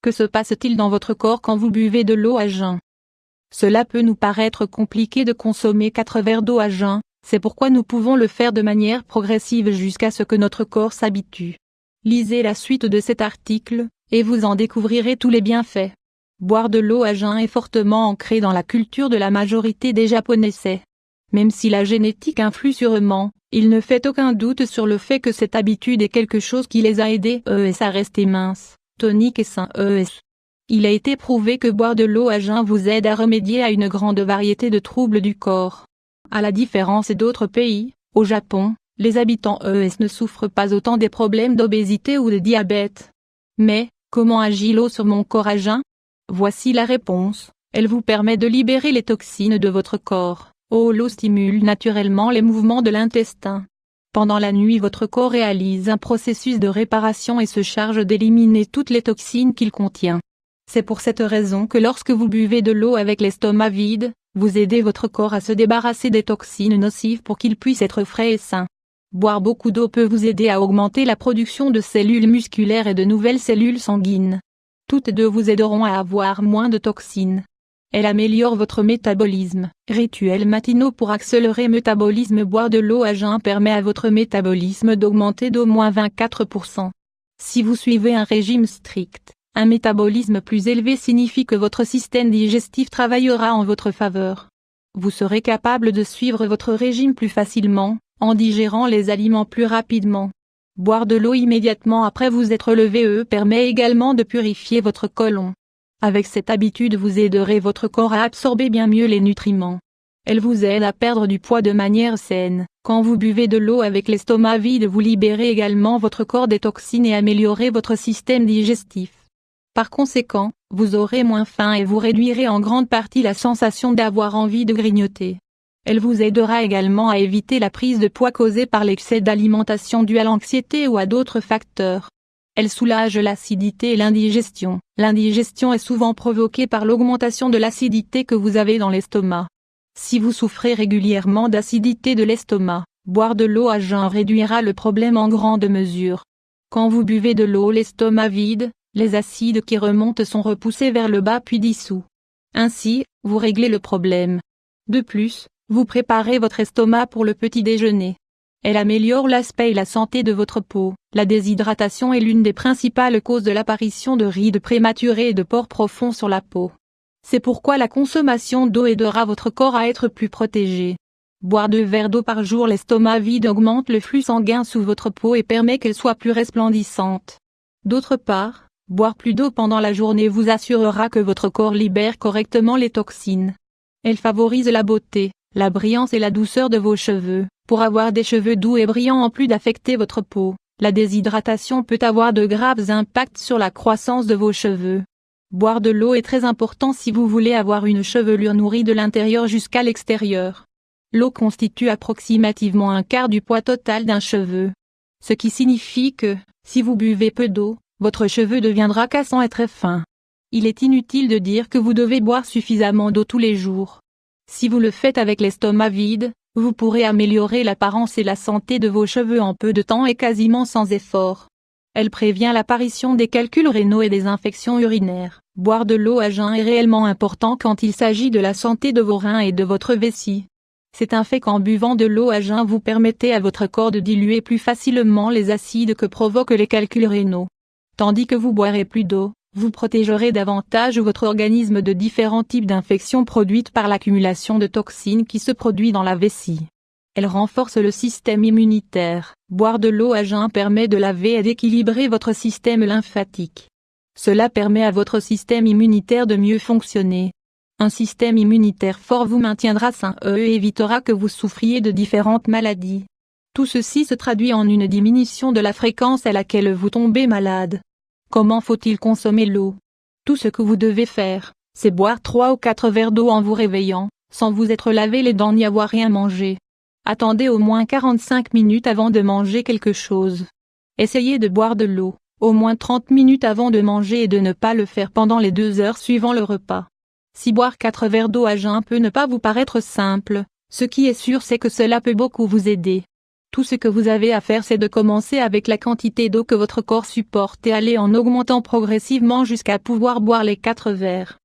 Que se passe-t-il dans votre corps quand vous buvez de l'eau à jeun? Cela peut nous paraître compliqué de consommer 4 verres d'eau à jeun, c'est pourquoi nous pouvons le faire de manière progressive jusqu'à ce que notre corps s'habitue. Lisez la suite de cet article, et vous en découvrirez tous les bienfaits. Boire de l'eau à jeun est fortement ancré dans la culture de la majorité des Japonais. Même si la génétique influe sûrement, il ne fait aucun doute sur le fait que cette habitude est quelque chose qui les a aidés à rester minces, toniques et sains. Il a été prouvé que boire de l'eau à jeun vous aide à remédier à une grande variété de troubles du corps. À la différence d'autres pays, au Japon, les habitants ne souffrent pas autant des problèmes d'obésité ou de diabète. Mais, comment agit l'eau sur mon corps à jeun? Voici la réponse. Elle vous permet de libérer les toxines de votre corps. L'eau stimule naturellement les mouvements de l'intestin. Pendant la nuit, votre corps réalise un processus de réparation et se charge d'éliminer toutes les toxines qu'il contient. C'est pour cette raison que lorsque vous buvez de l'eau avec l'estomac vide, vous aidez votre corps à se débarrasser des toxines nocives pour qu'il puisse être frais et sain. Boire beaucoup d'eau peut vous aider à augmenter la production de cellules musculaires et de nouvelles cellules sanguines. Toutes deux vous aideront à avoir moins de toxines. Elle améliore votre métabolisme. Rituels matinaux pour accélérer le métabolisme. Boire de l'eau à jeun permet à votre métabolisme d'augmenter d'au moins 24%. Si vous suivez un régime strict, un métabolisme plus élevé signifie que votre système digestif travaillera en votre faveur. Vous serez capable de suivre votre régime plus facilement, en digérant les aliments plus rapidement. Boire de l'eau immédiatement après vous être levé permet également de purifier votre côlon. Avec cette habitude vous aiderez votre corps à absorber bien mieux les nutriments. Elle vous aide à perdre du poids de manière saine. Quand vous buvez de l'eau avec l'estomac vide, vous libérez également votre corps des toxines et améliorez votre système digestif. Par conséquent, vous aurez moins faim et vous réduirez en grande partie la sensation d'avoir envie de grignoter. Elle vous aidera également à éviter la prise de poids causée par l'excès d'alimentation dû à l'anxiété ou à d'autres facteurs. Elle soulage l'acidité et l'indigestion. L'indigestion est souvent provoquée par l'augmentation de l'acidité que vous avez dans l'estomac. Si vous souffrez régulièrement d'acidité de l'estomac, boire de l'eau à jeun réduira le problème en grande mesure. Quand vous buvez de l'eau l'estomac vide, les acides qui remontent sont repoussés vers le bas puis dissous. Ainsi, vous réglez le problème. De plus, vous préparez votre estomac pour le petit déjeuner. Elle améliore l'aspect et la santé de votre peau. La déshydratation est l'une des principales causes de l'apparition de rides prématurées et de pores profonds sur la peau. C'est pourquoi la consommation d'eau aidera votre corps à être plus protégé. Boire 2 verres d'eau par jour. L'estomac vide augmente le flux sanguin sous votre peau et permet qu'elle soit plus resplendissante. D'autre part, boire plus d'eau pendant la journée vous assurera que votre corps libère correctement les toxines. Elle favorise la beauté, la brillance et la douceur de vos cheveux. Pour avoir des cheveux doux et brillants en plus d'affecter votre peau, la déshydratation peut avoir de graves impacts sur la croissance de vos cheveux. Boire de l'eau est très important si vous voulez avoir une chevelure nourrie de l'intérieur jusqu'à l'extérieur. L'eau constitue approximativement un quart du poids total d'un cheveu. Ce qui signifie que, si vous buvez peu d'eau, votre cheveu deviendra cassant et très fin. Il est inutile de dire que vous devez boire suffisamment d'eau tous les jours. Si vous le faites avec l'estomac vide, vous pourrez améliorer l'apparence et la santé de vos cheveux en peu de temps et quasiment sans effort. Elle prévient l'apparition des calculs rénaux et des infections urinaires. Boire de l'eau à jeun est réellement important quand il s'agit de la santé de vos reins et de votre vessie. C'est un fait qu'en buvant de l'eau à jeun vous permettez à votre corps de diluer plus facilement les acides que provoquent les calculs rénaux. Tandis que vous boirez plus d'eau, vous protégerez davantage votre organisme de différents types d'infections produites par l'accumulation de toxines qui se produit dans la vessie. Elle renforce le système immunitaire. Boire de l'eau à jeun permet de laver et d'équilibrer votre système lymphatique. Cela permet à votre système immunitaire de mieux fonctionner. Un système immunitaire fort vous maintiendra sain et évitera que vous souffriez de différentes maladies. Tout ceci se traduit en une diminution de la fréquence à laquelle vous tombez malade. Comment faut-il consommer l'eau? Tout ce que vous devez faire, c'est boire 3 ou 4 verres d'eau en vous réveillant, sans vous être lavé les dents ni avoir rien mangé. Attendez au moins 45 minutes avant de manger quelque chose. Essayez de boire de l'eau, au moins 30 minutes avant de manger et de ne pas le faire pendant les 2 heures suivant le repas. Si boire 4 verres d'eau à jeun peut ne pas vous paraître simple, ce qui est sûr c'est que cela peut beaucoup vous aider. Tout ce que vous avez à faire c'est de commencer avec la quantité d'eau que votre corps supporte et aller en augmentant progressivement jusqu'à pouvoir boire les 4 verres.